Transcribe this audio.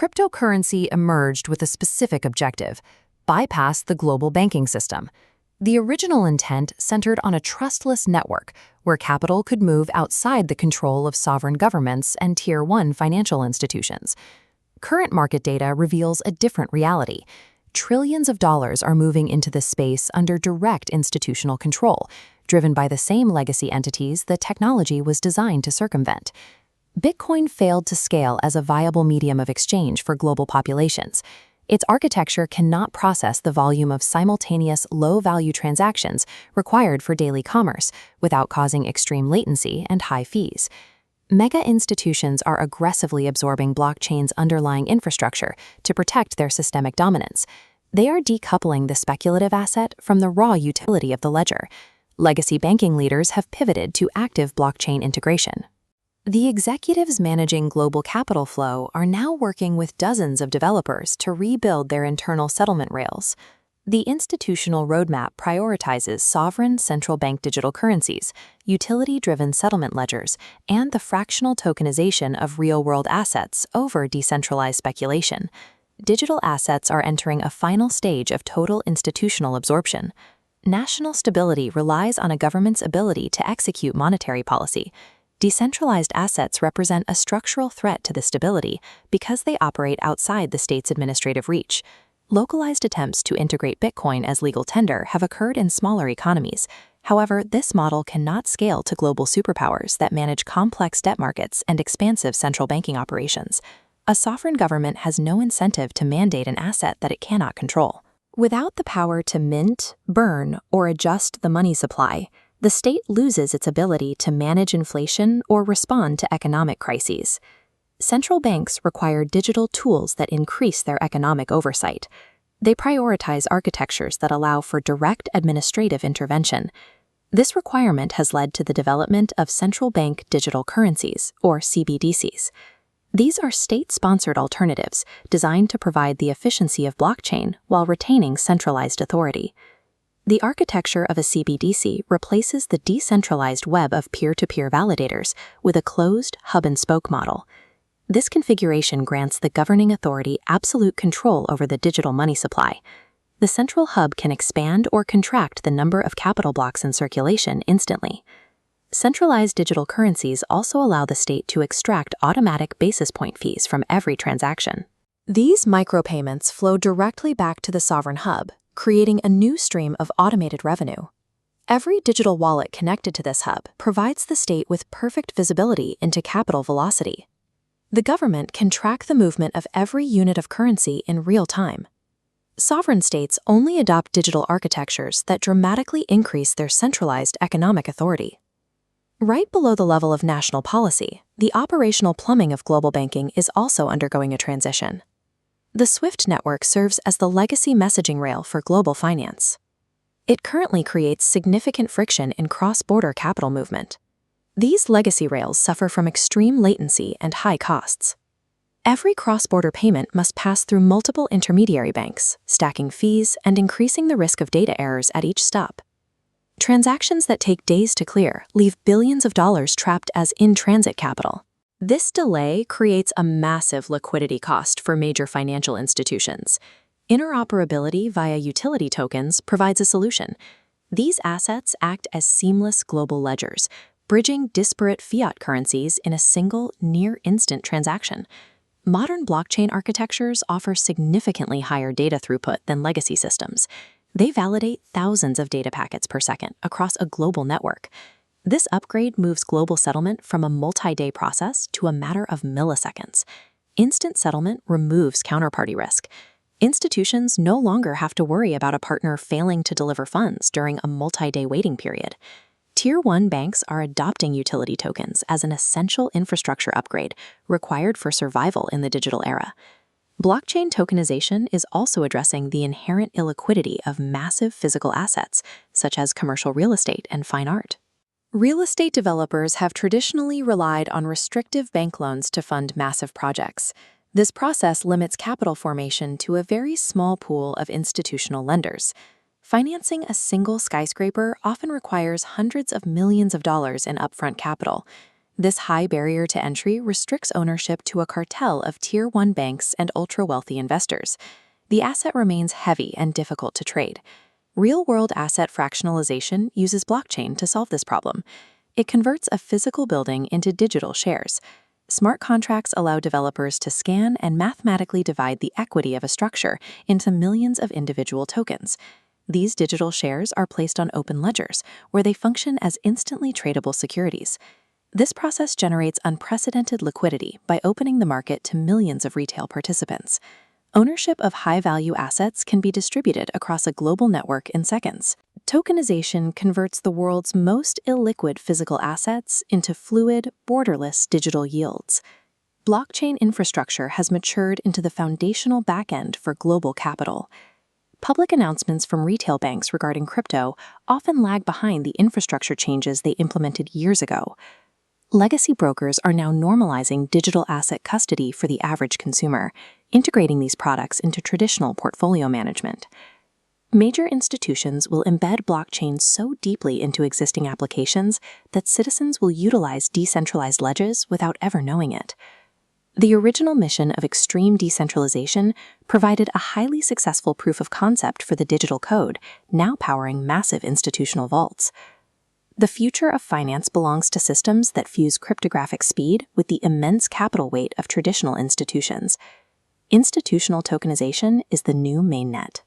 Cryptocurrency emerged with a specific objective: bypass the global banking system. The original intent centered on a trustless network where capital could move outside the control of sovereign governments and Tier 1 financial institutions. Current market data reveals a different reality. Trillions of dollars are moving into this space under direct institutional control, driven by the same legacy entities the technology was designed to circumvent. Bitcoin failed to scale as a viable medium of exchange for global populations. Its architecture cannot process the volume of simultaneous low-value transactions required for daily commerce without causing extreme latency and high fees. Mega institutions are aggressively absorbing blockchain's underlying infrastructure to protect their systemic dominance. They are decoupling the speculative asset from the raw utility of the ledger. Legacy banking leaders have pivoted to active blockchain integration. The executives managing global capital flow are now working with dozens of developers to rebuild their internal settlement rails. The institutional roadmap prioritizes sovereign central bank digital currencies, utility-driven settlement ledgers, and the fractional tokenization of real-world assets over decentralized speculation. Digital assets are entering a final stage of total institutional absorption. National stability relies on a government's ability to execute monetary policy. Decentralized assets represent a structural threat to the stability because they operate outside the state's administrative reach. Localized attempts to integrate Bitcoin as legal tender have occurred in smaller economies. However, this model cannot scale to global superpowers that manage complex debt markets and expansive central banking operations. A sovereign government has no incentive to mandate an asset that it cannot control. Without the power to mint, burn, or adjust the money supply, the state loses its ability to manage inflation or respond to economic crises. Central banks require digital tools that increase their economic oversight. They prioritize architectures that allow for direct administrative intervention. This requirement has led to the development of central bank digital currencies, or CBDCs. These are state-sponsored alternatives designed to provide the efficiency of blockchain while retaining centralized authority. The architecture of a CBDC replaces the decentralized web of peer-to-peer validators with a closed hub-and-spoke model. This configuration grants the governing authority absolute control over the digital money supply. The central hub can expand or contract the number of capital blocks in circulation instantly. Centralized digital currencies also allow the state to extract automatic basis point fees from every transaction. These micropayments flow directly back to the sovereign hub, creating a new stream of automated revenue. Every digital wallet connected to this hub provides the state with perfect visibility into capital velocity. The government can track the movement of every unit of currency in real time. Sovereign states only adopt digital architectures that dramatically increase their centralized economic authority. Right below the level of national policy, the operational plumbing of global banking is also undergoing a transition. The SWIFT network serves as the legacy messaging rail for global finance. It currently creates significant friction in cross-border capital movement. These legacy rails suffer from extreme latency and high costs. Every cross-border payment must pass through multiple intermediary banks, stacking fees and increasing the risk of data errors at each stop. Transactions that take days to clear leave billions of dollars trapped as in-transit capital. This delay creates a massive liquidity cost for major financial institutions. Interoperability via utility tokens provides a solution. These assets act as seamless global ledgers, bridging disparate fiat currencies in a single, near-instant transaction. Modern blockchain architectures offer significantly higher data throughput than legacy systems. They validate thousands of data packets per second across a global network. This upgrade moves global settlement from a multi-day process to a matter of milliseconds. Instant settlement removes counterparty risk. Institutions no longer have to worry about a partner failing to deliver funds during a multi-day waiting period. Tier 1 banks are adopting utility tokens as an essential infrastructure upgrade required for survival in the digital era. Blockchain tokenization is also addressing the inherent illiquidity of massive physical assets, such as commercial real estate and fine art. Real estate developers have traditionally relied on restrictive bank loans to fund massive projects. This process limits capital formation to a very small pool of institutional lenders. Financing a single skyscraper often requires hundreds of millions of dollars in upfront capital. This high barrier to entry restricts ownership to a cartel of Tier 1 banks and ultra-wealthy investors. The asset remains heavy and difficult to trade. Real-world asset fractionalization uses blockchain to solve this problem. It converts a physical building into digital shares. Smart contracts allow developers to scan and mathematically divide the equity of a structure into millions of individual tokens. These digital shares are placed on open ledgers, where they function as instantly tradable securities. This process generates unprecedented liquidity by opening the market to millions of retail participants. Ownership of high-value assets can be distributed across a global network in seconds. Tokenization converts the world's most illiquid physical assets into fluid, borderless digital yields. Blockchain infrastructure has matured into the foundational backend for global capital. Public announcements from retail banks regarding crypto often lag behind the infrastructure changes they implemented years ago. Legacy brokers are now normalizing digital asset custody for the average consumer, integrating these products into traditional portfolio management. Major institutions will embed blockchain so deeply into existing applications that citizens will utilize decentralized ledgers without ever knowing it. The original mission of extreme decentralization provided a highly successful proof of concept for the digital code, now powering massive institutional vaults. The future of finance belongs to systems that fuse cryptographic speed with the immense capital weight of traditional institutions. Institutional tokenization is the new mainnet.